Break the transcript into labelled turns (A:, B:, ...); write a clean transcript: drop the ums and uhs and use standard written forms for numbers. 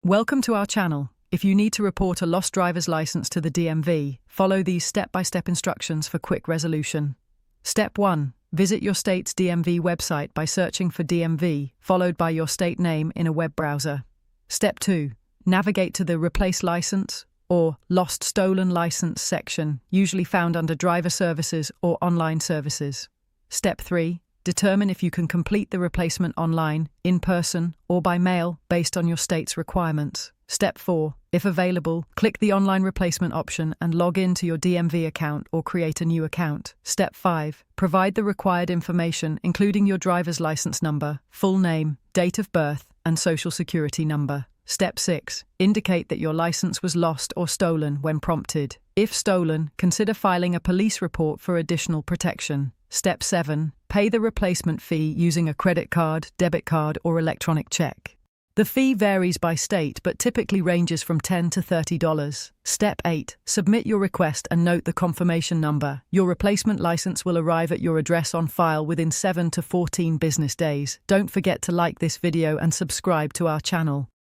A: Welcome to our channel. If you need to report a lost driver's license to the DMV, follow these step-by-step instructions for quick resolution. Step 1. Visit your state's DMV website by searching for DMV, followed by your state name in a web browser. Step 2. Navigate to the Replace License or Lost Stolen License section, usually found under Driver Services or Online Services. Step 3. Determine if you can complete the replacement online, in person, or by mail based on your state's requirements. Step 4. If available, click the online replacement option and log in to your DMV account or create a new account. Step 5. Provide the required information, including your driver's license number, full name, date of birth, and social security number. Step 6. Indicate that your license was lost or stolen when prompted. If stolen, consider filing a police report for additional protection. Step 7. Pay the replacement fee using a credit card, debit card, or electronic check. The fee varies by state but typically ranges from $10 to $30. Step 8. Submit your request and note the confirmation number. Your replacement license will arrive at your address on file within 7 to 14 business days. Don't forget to like this video and subscribe to our channel.